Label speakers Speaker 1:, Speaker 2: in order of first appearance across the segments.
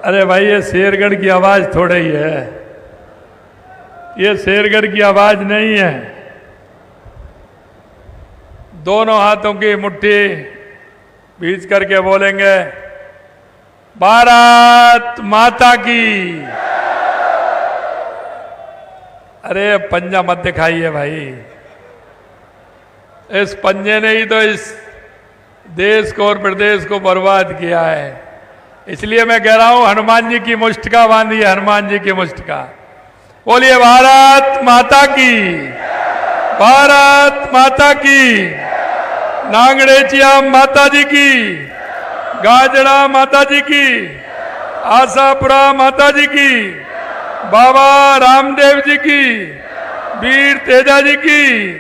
Speaker 1: अरे भाई ये शेरगढ़ की आवाज थोड़ा ही है, ये शेरगढ़ की आवाज नहीं है। दोनों हाथों की मुट्ठी बीच करके बोलेंगे भारत माता की। अरे पंजा मत दिखाइए भाई, इस पंजे ने ही तो इस देश को और प्रदेश को बर्बाद किया है। इसलिए मैं कह रहा हूं हनुमान जी की मुष्टिका बांधिए, हनुमान जी की मुष्टिका। बोलिए भारत माता की, भारत माता की। नांगड़ेचिया माता जी की, गाजड़ा माता जी की, आशापुरा माता जी की, बाबा रामदेव जी की, वीर तेजा जी की,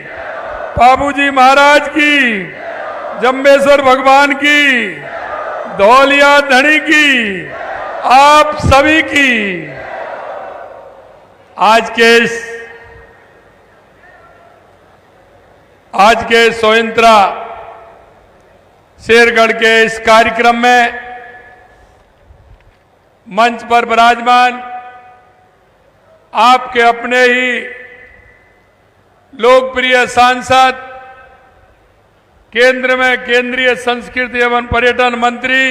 Speaker 1: बाबूजी महाराज की, जम्बेश्वर भगवान की, धौलिया धनी की, आप सभी की। आज के स्वतंत्रता शेरगढ़ के इस कार्यक्रम में मंच पर विराजमान आपके अपने ही लोकप्रिय सांसद, केंद्र में केंद्रीय संस्कृति एवं पर्यटन मंत्री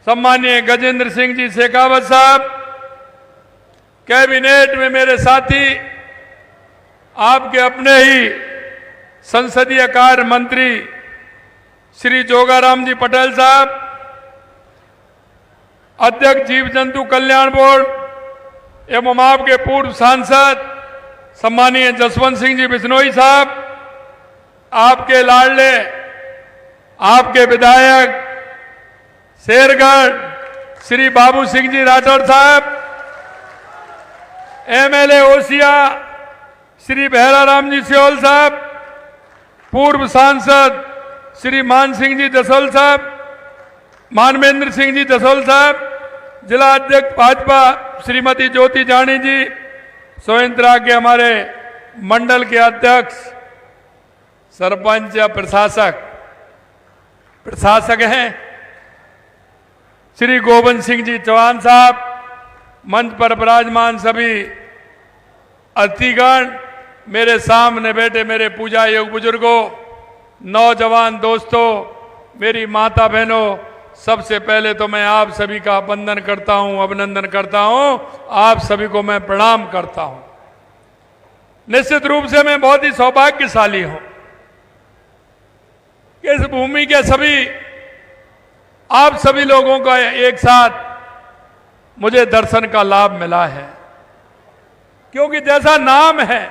Speaker 1: सम्माननीय गजेंद्र सिंह जी शेखावत साहब, कैबिनेट में मेरे साथी, आपके अपने ही संसदीय कार्य मंत्री श्री जोगाराम जी पटेल साहब, अध्यक्ष जीव जंतु कल्याण बोर्ड एवं आपके पूर्व सांसद सम्माननीय जसवंत सिंह जी बिश्नोई साहब, आपके लाडले, आपके विधायक शेरगढ़ श्री बाबू सिंह जी राठौर साहब, एमएलए ओसिया श्री भैराराम जी सियोल साहब, पूर्व सांसद श्री मान सिंह जी जसोल साहब, मानवेंद्र सिंह जी जसोल साहब, जिला अध्यक्ष भाजपा श्रीमती ज्योति जानी जी, स्वतंत्रता के हमारे मंडल के अध्यक्ष, सरपंच या प्रशासक हैं श्री गोविंद सिंह जी चौहान साहब, मंच पर विराजमान सभी अतिथिगण, मेरे सामने बैठे मेरे पूजा योग बुजुर्गों, नौजवान दोस्तों, मेरी माता बहनों, सबसे पहले तो मैं आप सभी का वंदन करता हूं, अभिनंदन करता हूं, आप सभी को मैं प्रणाम करता हूं। निश्चित रूप से मैं बहुत ही सौभाग्यशाली हूं कि इस भूमि के सभी आप सभी लोगों का एक साथ मुझे दर्शन का लाभ मिला है, क्योंकि जैसा नाम है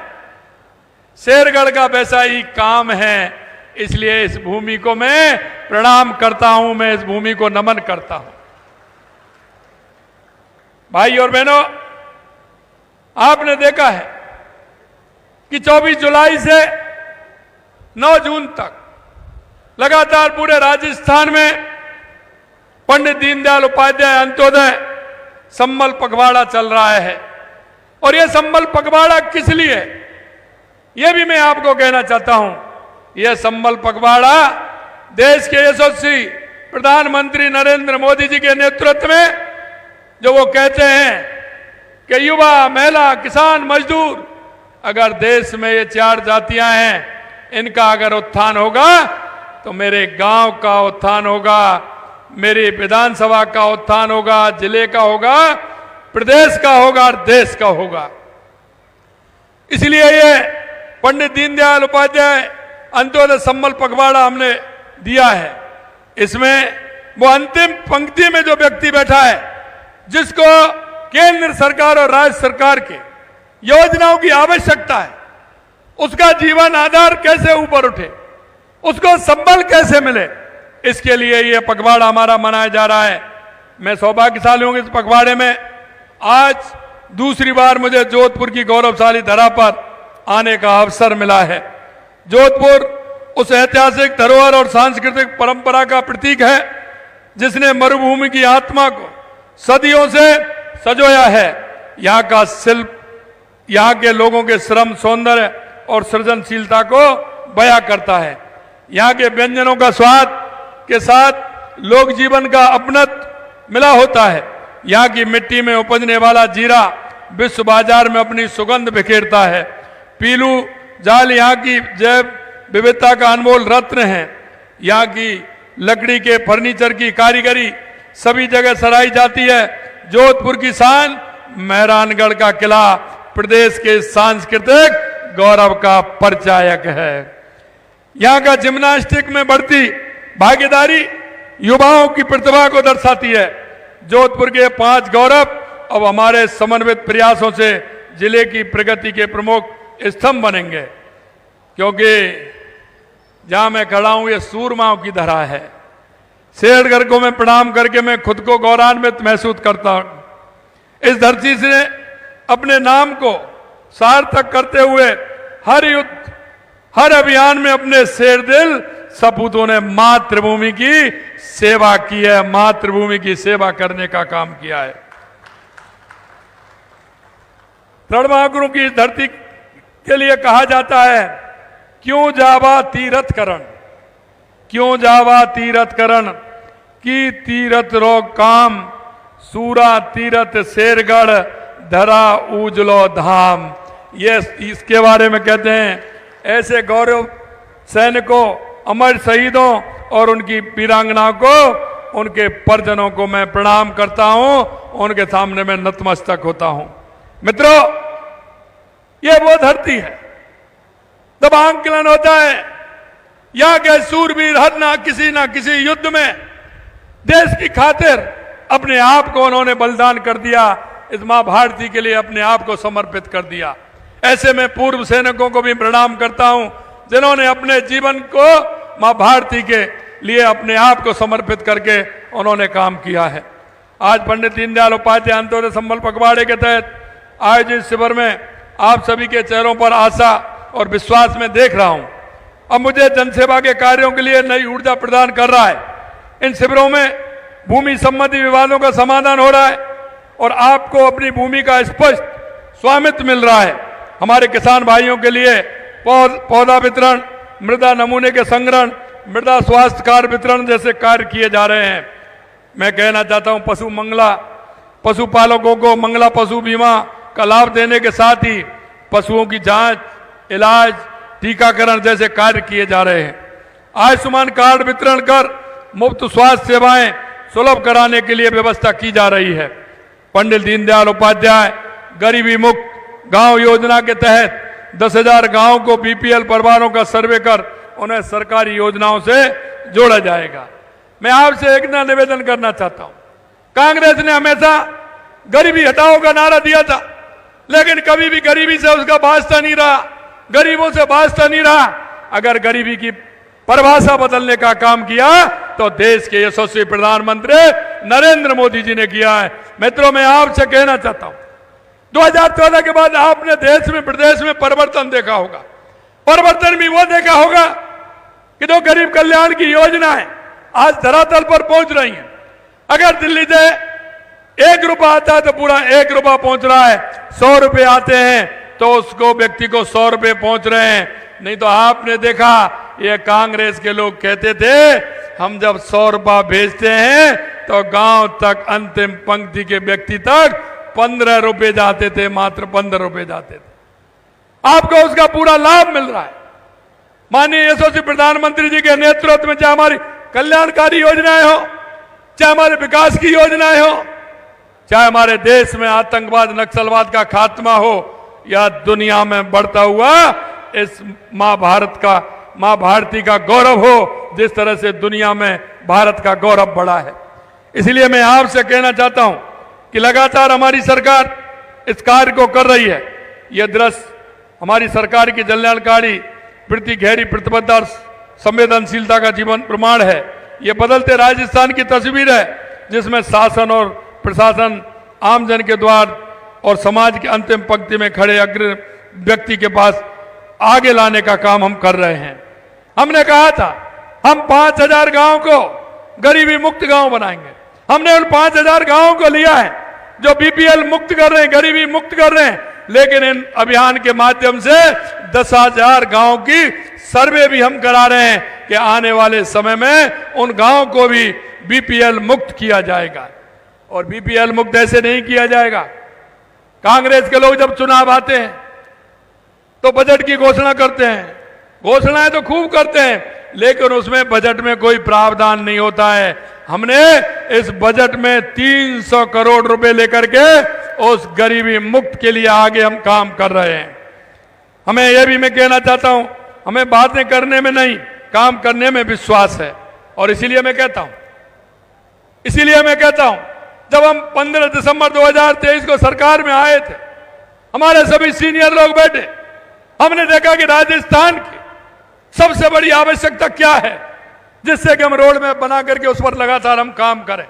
Speaker 1: शेरगढ़ का वैसा ही काम है। इसलिए इस भूमि को मैं प्रणाम करता हूं, मैं इस भूमि को नमन करता हूं। भाई और बहनों, आपने देखा है कि 24 जुलाई से 9 जून तक लगातार पूरे राजस्थान में पंडित दीनदयाल उपाध्याय अंत्योदय संबल पखवाड़ा चल रहा है। और यह संबल पखवाड़ा किस लिए, यह भी मैं आपको कहना चाहता हूं। यह संबल पखवाड़ा देश के यशस्वी प्रधानमंत्री नरेंद्र मोदी जी के नेतृत्व में, जो वो कहते हैं कि युवा, महिला, किसान, मजदूर, अगर देश में ये 4 जातियां हैं, इनका अगर उत्थान होगा तो मेरे गांव का उत्थान होगा, मेरी विधानसभा का उत्थान होगा, जिले का होगा, प्रदेश का होगा और देश का होगा। इसलिए ये पंडित दीनदयाल उपाध्याय अंत्योदय संबल पखवाड़ा हमने दिया है। इसमें वो अंतिम पंक्ति में जो व्यक्ति बैठा है, जिसको केंद्र सरकार और राज्य सरकार के योजनाओं की आवश्यकता है, उसका जीवन आधार कैसे ऊपर उठे, उसको संबल कैसे मिले, इसके लिए ये पखवाड़ा हमारा मनाया जा रहा है। मैं सौभाग्यशाली हूं इस पखवाड़े में आज दूसरी बार मुझे जोधपुर की गौरवशाली धरा पर आने का अवसर मिला है। जोधपुर उस ऐतिहासिक धरोहर और सांस्कृतिक परंपरा का प्रतीक है, जिसने मरुभूमि की आत्मा को सदियों से सजोया है। यहाँ का शिल्प, यहाँ के लोगों के श्रम, सौंदर्य और सृजनशीलता को बयां करता है। यहाँ के व्यंजनों का स्वाद के साथ लोक जीवन का अपनत्व मिला होता है। यहाँ की मिट्टी में उपजने वाला जीरा विश्व बाजार में अपनी सुगंध बिखेरता है। पीलू जाल यहाँ की जैव विविधता का अनमोल रत्न है। यहाँ की लकड़ी के फर्नीचर की कारीगरी सभी जगह सराही जाती है। जोधपुर की शान मेहरानगढ़ का किला प्रदेश के सांस्कृतिक गौरव का परिचायक है। यहाँ का जिम्नास्टिक में बढ़ती भागीदारी युवाओं की प्रतिभा को दर्शाती है। जोधपुर के 5 गौरव अब हमारे समन्वित प्रयासों से जिले की प्रगति के प्रमुख स्तंभ बनेंगे, क्योंकि जहां मैं खड़ा हूं ये सूरमाओं की धरा है। शेरगढ़ को मैं प्रणाम करके मैं खुद को गौरवान्वित महसूस करता हूं। इस धरती से अपने नाम को सार्थक करते हुए हर युद्ध, हर अभियान में अपने शेरदिल सपूतों ने मातृभूमि की सेवा की है, मातृभूमि की सेवा करने का काम किया है। रणबांकुरों की धरती के लिए कहा जाता है, क्यों जावा तीरथ करण, क्यों जावा तीरथ करण की तीरथ रो काम, सूरा तीरथ शेरगढ़ धरा उजलो धाम। ये इसके बारे में कहते हैं, ऐसे गौरव सैनिकों, अमर शहीदों और उनकी वीरांगना को, उनके परिजनों को मैं प्रणाम करता हूं, उनके सामने मैं नतमस्तक होता हूं। मित्रों, ये वो धरती है जब आंकलन होता है, यहाँ के सूरवीर हर ना किसी युद्ध में देश की खातिर अपने आप को उन्होंने बलिदान कर दिया, इस मां भारती के लिए अपने आप को समर्पित कर दिया। ऐसे में पूर्व सैनिकों को भी प्रणाम करता हूं, जिन्होंने अपने जीवन को मां भारती के लिए अपने आप को समर्पित करके उन्होंने काम किया है। आज पंडित दीनदयाल उपाध्याय अंत्योदय संबल पखवाड़े के तहत आयोजित शिविर में आप सभी के चेहरों पर आशा और विश्वास में देख रहा हूं। अब मुझे जनसेवा के कार्यों के लिए नई ऊर्जा प्रदान कर रहा है। इन शिविरों में भूमि संबंधी विवादों का समाधान हो रहा है और आपको अपनी भूमि का स्पष्ट स्वामित्व मिल रहा है। हमारे किसान भाइयों के लिए पौधा वितरण, मृदा नमूने के संग्रहण, मृदा स्वास्थ्य कार्ड वितरण जैसे कार्य किए जा रहे हैं। मैं कहना चाहता हूं, पशु मंगला पशुपालकों को मंगला पशु बीमा का लाभ देने के साथ ही पशुओं की जांच, इलाज, टीकाकरण जैसे कार्य किए जा रहे हैं। आयुष्मान कार्ड वितरण कर मुफ्त स्वास्थ्य सेवाएं सुलभ कराने के लिए व्यवस्था की जा रही है। पंडित दीनदयाल उपाध्याय गरीबी मुक्त गांव योजना के तहत 10,000 गांवों को बीपीएल परिवारों का सर्वे कर उन्हें सरकारी योजनाओं से जोड़ा जाएगा। मैं आपसे एक निवेदन करना चाहता हूं, कांग्रेस ने हमेशा गरीबी हटाओ का नारा दिया था, लेकिन कभी भी गरीबी से उसका वास्ता नहीं रहा, गरीबों से वास्ता नहीं रहा। अगर गरीबी की परिभाषा बदलने का काम किया तो देश के यशस्वी प्रधानमंत्री नरेंद्र मोदी जी ने किया है। मित्रों, मैं आपसे कहना चाहता हूं, 2014 के बाद आपने देश में, प्रदेश में परिवर्तन देखा होगा। परिवर्तन भी वो देखा होगा कि जो गरीब कल्याण की योजनाएं आज धरातल पर पहुंच रही हैं। अगर दिल्ली से 1 रुपया आता है तो पूरा 1 रुपया पहुंच रहा है, 100 रुपये आते हैं तो उसको व्यक्ति को 100 रुपये पहुंच रहे हैं। नहीं तो आपने देखा, ये कांग्रेस के लोग कहते थे हम जब 100 रुपया भेजते हैं तो गांव तक अंतिम पंक्ति के व्यक्ति तक 15 रुपये जाते थे, मात्र 15 रुपये जाते थे। आपको उसका पूरा लाभ मिल रहा है। माननीय यशस्वी प्रधानमंत्री जी के नेतृत्व में चाहे हमारी कल्याणकारी योजनाएं हो, चाहे हमारे विकास की योजनाएं हो, चाहे हमारे देश में आतंकवाद, नक्सलवाद का खात्मा हो, या दुनिया में बढ़ता हुआ इस मां भारती का गौरव हो, जिस तरह से दुनिया में भारत का गौरव बढ़ा है। इसलिए मैं आपसे कहना चाहता हूं कि लगातार हमारी सरकार इस कार्य को कर रही है। यह दृश्य हमारी सरकार की कल्याणकारी प्रति गहरी प्रतिबद्धता और संवेदनशीलता का जीवन प्रमाण है। यह बदलते राजस्थान की तस्वीर है, जिसमें शासन और प्रशासन आमजन के द्वार और समाज की अंतिम पंक्ति में खड़े अग्र व्यक्ति के पास आगे लाने का काम हम कर रहे हैं। हमने कहा था हम 5,000 गांव को गरीबी मुक्त गांव बनाएंगे। हमने उन 5,000 गांवों को लिया है जो बीपीएल मुक्त कर रहे हैं, गरीबी मुक्त कर रहे हैं, लेकिन इन अभियान के माध्यम से 10,000 गांव की सर्वे भी हम करा रहे हैं कि आने वाले समय में उन गांवों को भी बीपीएल मुक्त किया जाएगा। और बीपीएल मुक्त ऐसे नहीं किया जाएगा। कांग्रेस के लोग जब चुनाव आते हैं तो बजट की घोषणा करते हैं, घोषणाएं तो खूब करते हैं, लेकिन उसमें बजट में कोई प्रावधान नहीं होता है। हमने इस बजट में 300 करोड़ रुपए लेकर के उस गरीबी मुक्त के लिए आगे हम काम कर रहे हैं। हमें यह भी मैं कहना चाहता हूं, हमें बातें करने में नहीं, काम करने में विश्वास है। और इसीलिए मैं कहता हूं, जब हम 15 दिसंबर 2023 को सरकार में आए थे, हमारे सभी सीनियर लोग बैठे, हमने देखा कि राजस्थान की सबसे बड़ी आवश्यकता क्या है जिससे कि हम रोड मैप बना करके उस पर लगातार हम काम करें।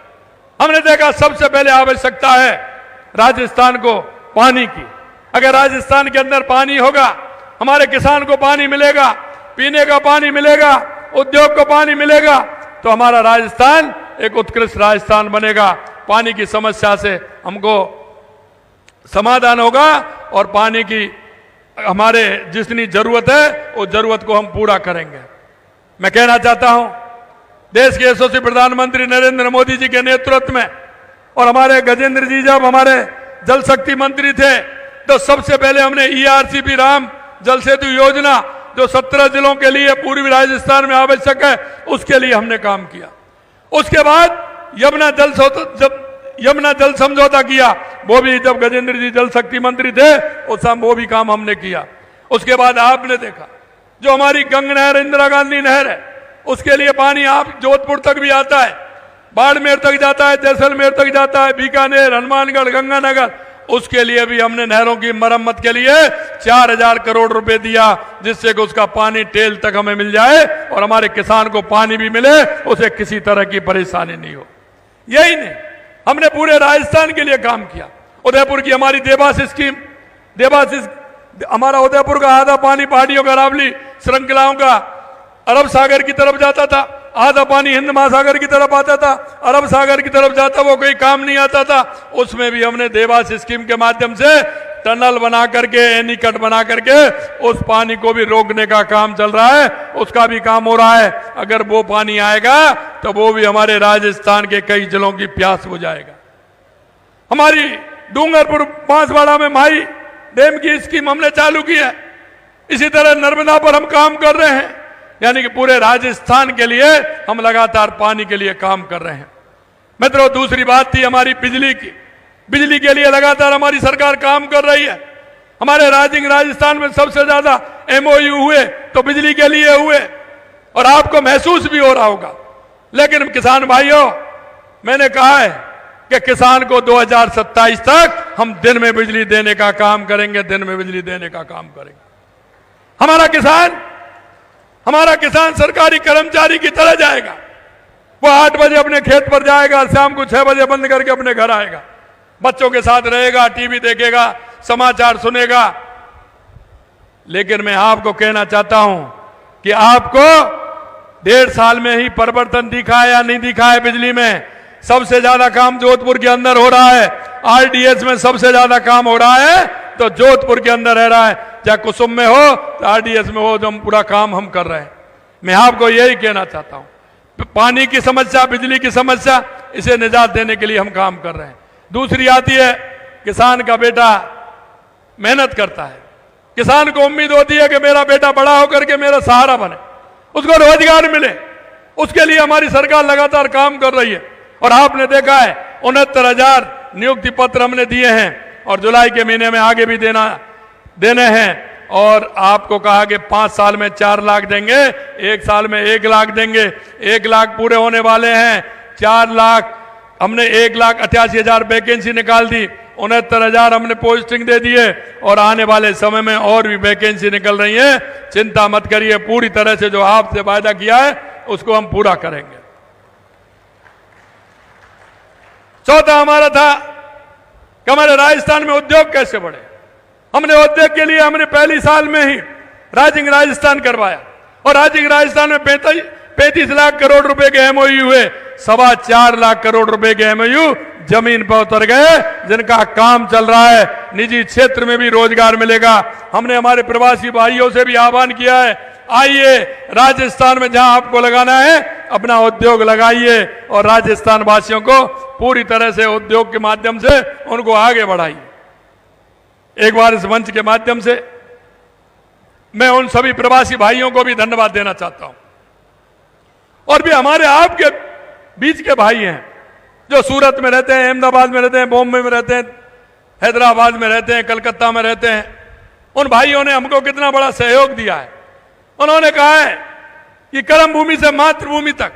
Speaker 1: हमने देखा सबसे पहले आवश्यकता है राजस्थान को पानी की। अगर राजस्थान के अंदर पानी होगा, हमारे किसान को पानी मिलेगा, पीने का पानी मिलेगा, उद्योग को पानी मिलेगा, तो हमारा राजस्थान एक उत्कृष्ट राजस्थान बनेगा। पानी की समस्या से हमको समाधान होगा और पानी की हमारे जितनी जरूरत है उस जरूरत को हम पूरा करेंगे। मैं कहना चाहता हूं, देश के यशस्वी प्रधानमंत्री नरेंद्र मोदी जी के नेतृत्व में और हमारे गजेंद्र जी जब हमारे जल शक्ति मंत्री थे तो सबसे पहले हमने ERCP राम जल सेतु योजना जो 17 जिलों के लिए पूर्वी राजस्थान में आवश्यक है उसके लिए हमने काम किया। उसके बाद यमुना जल समझौता किया, वो भी जब गजेंद्र जी जल शक्ति मंत्री थे उस समय वो भी काम हमने किया। उसके बाद आपने देखा जो हमारी गंग नहर, इंदिरा गांधी नहर है, उसके लिए पानी आप जोधपुर तक भी आता है, बाड़मेर तक जाता है, जैसलमेर तक जाता है, बीकानेर, हनुमानगढ़, गंगानगर, उसके लिए भी हमने नहरों की मरम्मत के लिए 4000 करोड़ रुपए दिया जिससे कि उसका पानी टेल तक हमें मिल जाए और हमारे किसान को पानी भी मिले, उसे किसी तरह की परेशानी नहीं हो। यही नहीं, हमने पूरे राजस्थान के लिए काम किया। उदयपुर की हमारी देवास स्कीम, हमारा उदयपुर का आधा पानी पहाड़ियों का अरावली श्रृंखलाओं का अरब सागर की तरफ जाता था, आधा पानी हिंद महासागर की तरफ आता था, अरब सागर की तरफ जाता, वो कोई काम नहीं आता था। उसमें भी हमने देवास स्कीम के माध्यम से टनल बना करके, एनीकट बना करके उस पानी को भी रोकने का काम चल रहा है, उसका भी काम हो रहा है। अगर वो पानी आएगा तो वो भी हमारे राजस्थान के कई जिलों की प्यास बुझाएगा। हमारी डूंगरपुर बांसवाड़ा में माई डैम की स्कीम हमने चालू की है, इसी तरह नर्मदा पर हम काम कर रहे हैं। यानी कि पूरे राजस्थान के लिए हम लगातार पानी के लिए काम कर रहे हैं। मित्रों, दूसरी बात थी हमारी बिजली की। बिजली के लिए लगातार हमारी सरकार काम कर रही है। हमारे राजस्थान में सबसे ज्यादा MOU हुए तो बिजली के लिए हुए और आपको महसूस भी हो रहा होगा। लेकिन किसान भाइयों, मैंने कहा है कि किसान को 2027 तक हम दिन में बिजली देने का काम करेंगे, दिन में बिजली देने का काम करेंगे। हमारा किसान सरकारी कर्मचारी की तरह जाएगा। वो 8 बजे अपने खेत पर जाएगा, शाम को 6 बजे बंद करके अपने घर आएगा, बच्चों के साथ रहेगा, टीवी देखेगा, समाचार सुनेगा। लेकिन मैं आपको कहना चाहता हूं कि आपको 1.5 साल में ही परिवर्तन दिखा है या नहीं दिखा है। बिजली में सबसे ज्यादा काम जोधपुर के अंदर हो रहा है, RDS में सबसे ज्यादा काम हो रहा है तो जोधपुर के अंदर रह रहा है, चाहे कुसुम में हो तो RDS में हो, जो हम पूरा काम हम कर रहे हैं। मैं आपको यही कहना चाहता हूं, पानी की समस्या, बिजली की समस्या, इसे निजात देने के लिए हम काम कर रहे हैं। दूसरी आती है, किसान का बेटा मेहनत करता है, किसान को उम्मीद होती है कि मेरा बेटा बड़ा होकर के मेरा सहारा बने, उसको रोजगार मिले, उसके लिए हमारी सरकार लगातार काम कर रही है। और आपने देखा है 69,000 नियुक्ति पत्र हमने दिए हैं और जुलाई के महीने में आगे भी देने हैं। और आपको कहा कि 5 साल में 4 लाख देंगे, 1 साल में 1 लाख देंगे। 1 लाख पूरे होने वाले हैं, 4 लाख हमने 1,88,000 वैकेंसी निकाल दी, 69,000 हमने पोस्टिंग दे दिए और आने वाले समय में और भी वैकेंसी निकल रही है। चिंता मत करिए, पूरी तरह से जो आपसे वायदा किया है उसको हम पूरा करेंगे। चौथा हमारा था कि हमारे राजस्थान में उद्योग कैसे बढ़े। हमने उद्योग के लिए हमने पहली साल में ही राइजिंग राजस्थान करवाया और राइजिंग राजस्थान में 35 लाख करोड़ रुपए के MOU हुए, 4.25 लाख करोड़ रुपए के MOU जमीन पर उतर गए, जिनका काम चल रहा है। निजी क्षेत्र में भी रोजगार मिलेगा। हमने हमारे प्रवासी भाइयों से भी आह्वान किया है आइए राजस्थान में जहां आपको लगाना है अपना उद्योग लगाइए और राजस्थान वासियों को पूरी तरह से उद्योग के माध्यम से उनको आगे बढ़ाइए। एक बार इस मंच के माध्यम से मैं उन सभी प्रवासी भाइयों को भी धन्यवाद देना चाहता हूं और भी हमारे आपके बीच के भाई हैं जो सूरत में रहते हैं, अहमदाबाद में रहते हैं, बॉम्बे में रहते हैं, हैदराबाद में रहते हैं, कलकत्ता में रहते हैं। उन भाइयों ने हमको कितना बड़ा सहयोग दिया है। उन्होंने कहा है कि कर्म भूमि से मातृभूमि तक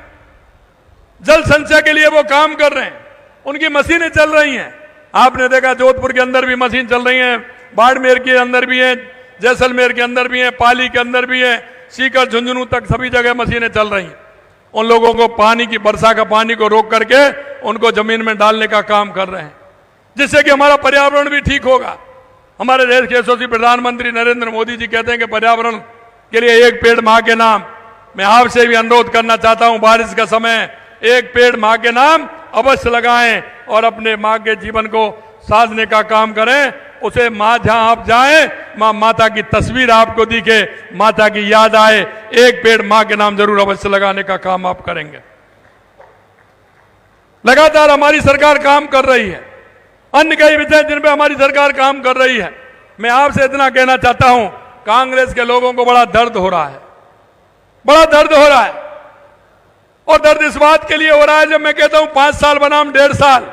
Speaker 1: जल संचय के लिए वो काम कर रहे हैं। उनकी मशीनें चल रही हैं। आपने देखा जोधपुर के अंदर भी मशीन चल रही है, बाड़मेर के अंदर भी है, जैसलमेर के अंदर भी है, पाली के अंदर भी है, सीकर झुंझुनू तक सभी जगह मशीनें चल रही हैं। उन लोगों को पानी की वर्षा का पानी को रोक करके उनको जमीन में डालने का काम कर रहे हैं, जिससे कि हमारा पर्यावरण भी ठीक होगा। हमारे देश के यशस्वी प्रधानमंत्री नरेंद्र मोदी जी कहते हैं कि पर्यावरण के लिए एक पेड़ मां के नाम। मैं आपसे भी अनुरोध करना चाहता हूं, बारिश का समय एक पेड़ मां के नाम अवश्य लगाएं और अपने मां के जीवन को साधने का काम करें। उसे मां जहां आप जाएं, माता की तस्वीर आपको दिखे, माता की याद आए, एक पेड़ मां के नाम जरूर अवश्य लगाने का काम आप करेंगे। लगातार हमारी सरकार काम कर रही है। अन्य कई विषय जिन पे हमारी सरकार काम कर रही है। मैं आपसे इतना कहना चाहता हूं, कांग्रेस के लोगों को बड़ा दर्द हो रहा है, बड़ा दर्द हो रहा है। और दर्द इस बात के लिए हो रहा है, जब मैं कहता हूं 5 साल बनाम 1.5 साल,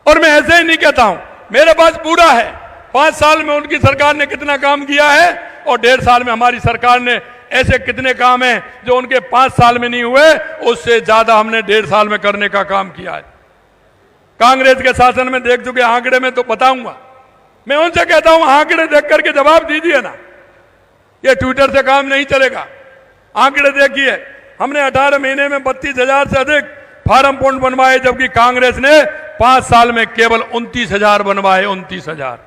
Speaker 1: और मैं ऐसे ही नहीं कहता हूं, मेरे पास पूरा है 5 साल में उनकी सरकार ने कितना काम किया है और 1.5 साल में हमारी सरकार ने ऐसे कितने काम हैं जो उनके 5 साल में नहीं हुए, उससे ज्यादा हमने 1.5 साल में करने का काम किया है। कांग्रेस के शासन में देख चुके आंकड़े में तो बताऊंगा। मैं उनसे कहता हूं, आंकड़े देख करके जवाब दीजिए ना, ये ट्विटर से काम नहीं चलेगा। आंकड़े देखिए, हमने 18 महीने में 32,000 से अधिक फार्म पॉइंट बनवाए, जबकि कांग्रेस ने 5 साल में केवल 29,000 बनवाए। 29,000।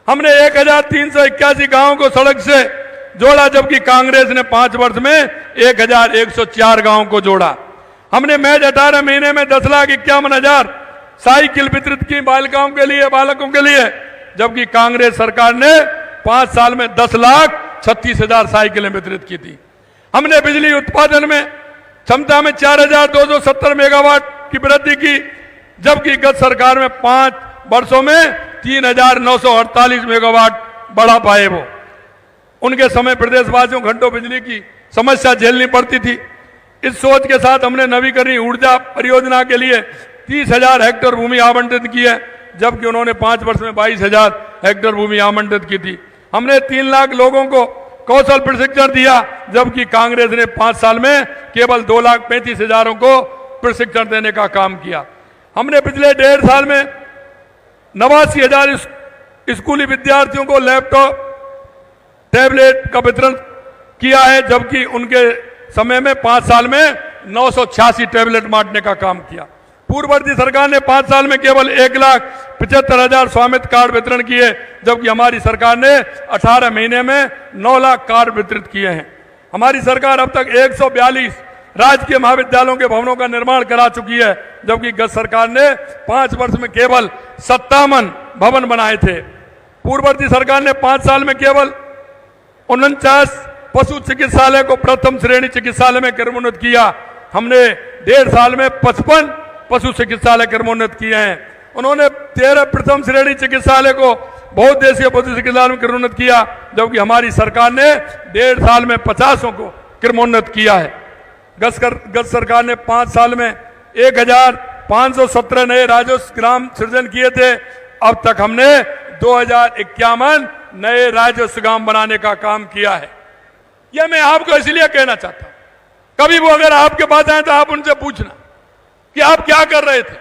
Speaker 1: हमने 1,381 गांवों को सड़क से जोड़ा, जबकि कांग्रेस ने 5 वर्ष में 1,104 गांवों को जोड़ा। हमने महज 18 महीने में 10,51,000 साइकिल वितरित की बालिकाओं के लिए, बालकों के लिए, जबकि कांग्रेस सरकार ने 5 साल में 10,36,000 साइकिलें वितरित की थी। हमने बिजली उत्पादन में क्षमता में 4,270 मेगावाट की वृद्धि की, जबकि गत सरकार में 5 वर्षों में 3,948 मेगावाट बढ़ा पाए। वो उनके समय प्रदेशवासियों घंटों बिजली की समस्या झेलनी पड़ती थी। इस सोच के साथ हमने नवीकरणीय ऊर्जा परियोजना के लिए 30,000 हेक्टेयर भूमि आवंटित की है, जबकि उन्होंने 5 वर्ष में 22,000 हेक्टेयर भूमि आवंटित की थी। हमने 3 लाख लोगों को कौशल प्रशिक्षण दिया, जबकि कांग्रेस ने 5 साल में केवल 2,35,000 को प्रशिक्षण देने का काम किया। हमने पिछले 1.5 साल में 89,000 स्कूली विद्यार्थियों को लैपटॉप टैबलेट का वितरण किया है, जबकि उनके समय में 5 साल में 986 टैबलेट बांटने का काम किया। पूर्ववर्ती सरकार ने 5 साल में केवल 1,75,000 स्वामित्व कार्ड वितरण किए, जबकि हमारी सरकार ने 18 महीने में 9 लाख कार्ड वितरित किए हैं। हमारी सरकार अब तक 142 राजकीय महाविद्यालयों के भवनों का निर्माण करा चुकी है, जबकि गत सरकार ने 5 वर्ष में केवल 57 भवन बनाए थे। पूर्ववर्ती सरकार ने 5 साल में केवल 49 पशु चिकित्सालय को प्रथम श्रेणी चिकित्सालय में क्रमोन्नत किया। हमने 1.5 साल में 55 पशु चिकित्सालय क्रमोन्नत किए हैं। उन्होंने 13 प्रथम श्रेणी चिकित्सालय को बहुउद्देशीय पशु चिकित्सालय में क्रमोन्नत किया, जबकि हमारी सरकार ने 1.5 साल में 50 को क्रमोन्नत किया है। गत सरकार ने 5 साल में 1,517 नए राजस्व ग्राम सृजन किए थे। अब तक हमने 2,051 नए राजस्व ग्राम बनाने का काम किया है। यह मैं आपको इसलिए कहना चाहता हूं, कभी वो अगर आपके पास आए तो आप उनसे पूछना कि आप क्या कर रहे थे,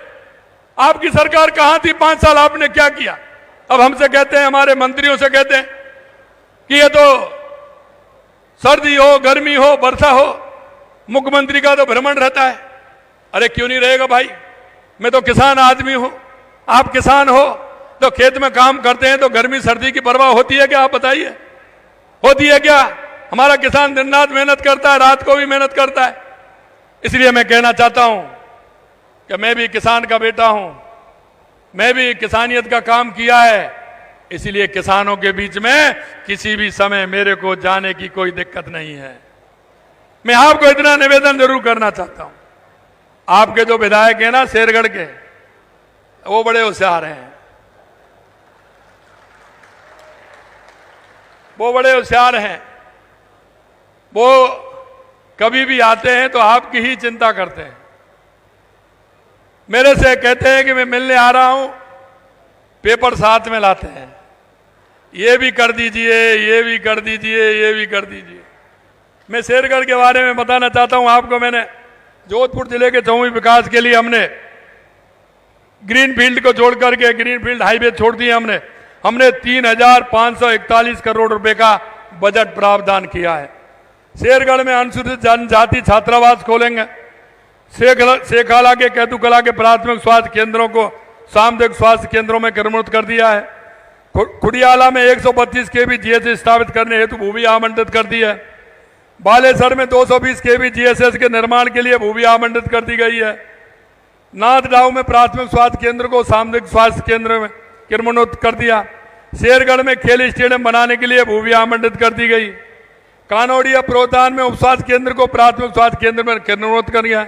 Speaker 1: आपकी सरकार कहां थी 5 साल, आपने क्या किया। अब हमसे कहते हैं, हमारे मंत्रियों से कहते हैं कि ये तो सर्दी हो, गर्मी हो, वर्षा हो, मुख्यमंत्री का तो भ्रमण रहता है। अरे क्यों नहीं रहेगा भाई, मैं तो किसान आदमी हूं, आप किसान हो तो खेत में काम करते हैं, तो गर्मी सर्दी की परवाह होती है क्या, आप बताइए, होती है क्या। हमारा किसान दिन रात मेहनत करता है, रात को भी मेहनत करता है। इसलिए मैं कहना चाहता हूं कि मैं भी किसान का बेटा हूं, मैं भी किसानियत का काम किया है। इसलिए किसानों के बीच में किसी भी समय मेरे को जाने की कोई दिक्कत नहीं है। मैं आपको इतना निवेदन जरूर करना चाहता हूं, आपके जो विधायक हैं ना शेरगढ़ के, वो बड़े होशियार हैं, वो बड़े होशियार हैं। वो कभी भी आते हैं तो आपकी ही चिंता करते हैं। मेरे से कहते हैं कि मैं मिलने आ रहा हूं, पेपर साथ में लाते हैं, ये भी कर दीजिए, ये भी कर दीजिए, ये भी कर दीजिए। मैं शेरगढ़ के बारे में बताना चाहता हूं आपको। मैंने जोधपुर जिले के चौमुखी विकास के लिए हमने ग्रीन फील्ड को जोड़ करके ग्रीन फील्ड हाईवे छोड़ दिए। हमने 3,541 करोड़ रुपए का बजट प्रावधान किया है। शेरगढ़ में अनुसूचित जनजाति छात्रावास खोलेंगे। शेखाला के कैतुकला के प्राथमिक स्वास्थ्य केंद्रों को सामुदायिक स्वास्थ्य केंद्रों में क्रमबद्ध कर दिया है। खुडियाला में 125 केवी जीएसएस स्थापित करने हेतु भूमि आवंटित कर दी है। बालेसर में 220 केवी जीएसएस के निर्माण के लिए भूमि आवंटित कर दी गई है। नाथडाउ में प्राथमिक स्वास्थ्य केंद्र को सामुदायिक स्वास्थ्य केंद्र में क्रमबद्ध कर दिया। शेरगढ़ में खेल स्टेडियम बनाने के लिए भूमि आवंटित कर दी गई। कानोड़िया प्रोतान में उप स्वास्थ्य केंद्र को प्राथमिक स्वास्थ्य केंद्र में क्रमबद्ध कर दिया।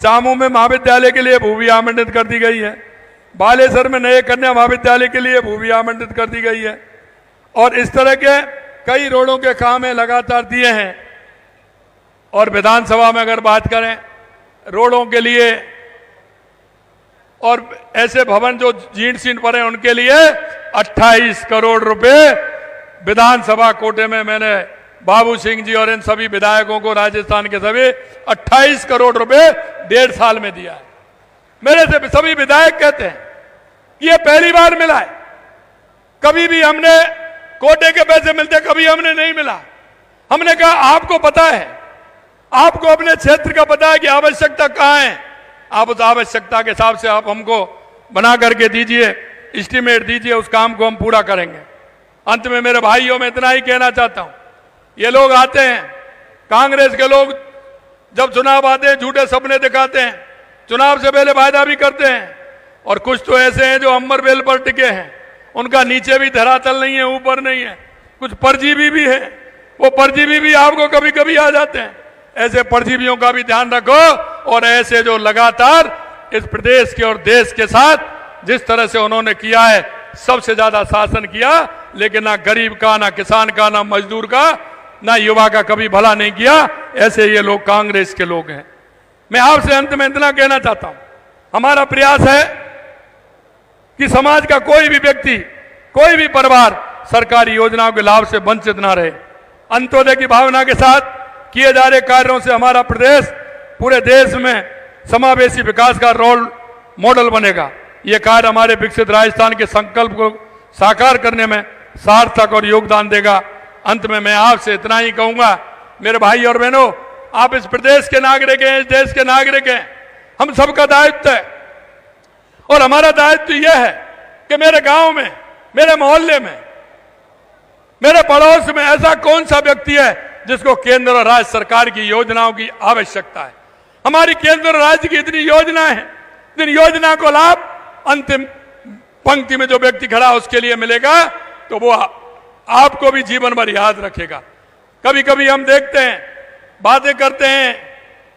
Speaker 1: चामू में महाविद्यालय के लिए भूमि आवंटित कर दी गई है। बालेसर में नए कन्या महाविद्यालय के लिए भूमि आवंटित कर दी गई है। और इस तरह के कई रोडों के काम है लगातार दिए हैं। और विधानसभा में अगर बात करें रोडों के लिए और ऐसे भवन जो जीर्ण शीर्ण पड़े उनके लिए 28 करोड़ रुपए विधानसभा कोटे में मैंने बाबू सिंह जी और इन सभी विधायकों को राजस्थान के सभी 28 करोड़ रुपए 1.5 साल में दिया है। मेरे से सभी विधायक कहते हैं ये पहली बार मिला है, कभी भी हमने कोटे के पैसे मिलते कभी हमने नहीं मिला। हमने कहा आपको पता है, आपको अपने क्षेत्र का पता है कि आवश्यकता कहां है, आप उस आवश्यकता के हिसाब से आप हमको बना करके दीजिए, एस्टीमेट दीजिए, उस काम को हम पूरा करेंगे। अंत में मेरे भाइयों में इतना ही कहना चाहता हूं, ये लोग आते हैं कांग्रेस के लोग, जब चुनाव आते हैं झूठे सपने दिखाते हैं, चुनाव से पहले वायदा भी करते हैं। और कुछ तो ऐसे हैं जो अमर बेल पर टिके हैं, उनका नीचे भी धरातल नहीं है, ऊपर नहीं है। कुछ परजीवी भी है, वो परजीवी भी आपको कभी कभी आ जाते हैं। ऐसे परजीवियों का भी ध्यान रखो। और ऐसे जो लगातार इस प्रदेश के और देश के साथ जिस तरह से उन्होंने किया है, सबसे ज्यादा शासन किया, लेकिन ना गरीब का, ना किसान का, ना मजदूर का, ना युवा का कभी भला नहीं किया। ऐसे ये लोग कांग्रेस के लोग हैं। मैं आपसे अंत में इतना कहना चाहता हूं, हमारा प्रयास है कि समाज का कोई भी व्यक्ति, कोई भी परिवार सरकारी योजनाओं के लाभ से वंचित ना रहे। अंत्योदय की भावना के साथ किए जा रहे कार्यों से हमारा प्रदेश पूरे देश में समावेशी विकास का रोल मॉडल बनेगा। ये कार्य हमारे विकसित राजस्थान के संकल्प को साकार करने में सार्थक और योगदान देगा। अंत में मैं आपसे इतना ही कहूंगा, मेरे भाई और बहनों, आप इस प्रदेश के नागरिक हैं, इस देश के नागरिक हैं, हम सबका दायित्व है। और हमारा दायित्व यह है कि मेरे गांव में, मेरे मोहल्ले में, मेरे पड़ोस में ऐसा कौन सा व्यक्ति है जिसको केंद्र और राज्य सरकार की योजनाओं की आवश्यकता है। हमारी केंद्र और राज्य की इतनी योजनाएं हैं, जिन योजना को लाभ अंतिम पंक्ति में जो व्यक्ति खड़ा उसके लिए मिलेगा, तो वो आपको भी जीवन भर याद रखेगा। कभी कभी हम देखते हैं, बातें करते हैं,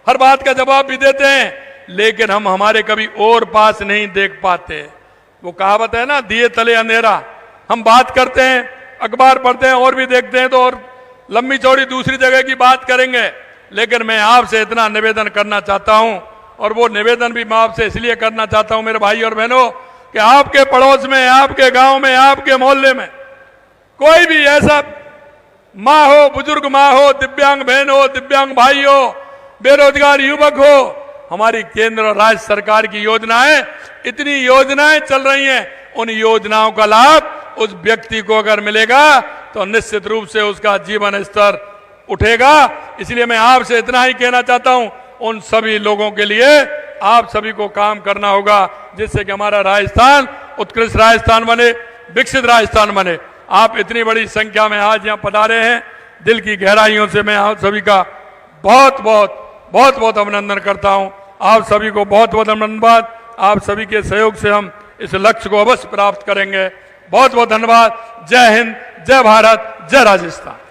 Speaker 1: हर बात का जवाब भी देते हैं, लेकिन हम हमारे कभी और पास नहीं देख पाते। वो कहावत है ना, दिए तले अंधेरा। हम बात करते हैं, अखबार पढ़ते हैं और भी देखते हैं, तो और लंबी चौड़ी दूसरी जगह की बात करेंगे। लेकिन मैं आपसे इतना निवेदन करना चाहता हूं, और वो निवेदन भी मैं आपसे इसलिए करना चाहता हूं मेरे भाई और बहनों, कि आपके पड़ोस में, आपके गांव में, आपके मोहल्ले में कोई भी ऐसा माँ हो, बुजुर्ग माँ हो, दिव्यांग बहन हो, दिव्यांग भाई हो, बेरोजगार युवक हो, हमारी केंद्र और राज्य सरकार की योजनाएं, इतनी योजनाएं चल रही हैं, उन योजनाओं का लाभ उस व्यक्ति को अगर मिलेगा तो निश्चित रूप से उसका जीवन स्तर उठेगा। इसलिए मैं आपसे इतना ही कहना चाहता हूं, उन सभी लोगों के लिए आप सभी को काम करना होगा, जिससे कि हमारा राजस्थान उत्कृष्ट राजस्थान बने, विकसित राजस्थान बने। आप इतनी बड़ी संख्या में आज यहाँ पधारे हैं, दिल की गहराइयों से मैं आप सभी का बहुत बहुत अभिनंदन करता हूं। आप सभी को बहुत बहुत धन्यवाद। आप सभी के सहयोग से हम इस लक्ष्य को अवश्य प्राप्त करेंगे। बहुत बहुत धन्यवाद। जय हिंद, जय भारत, जय राजस्थान।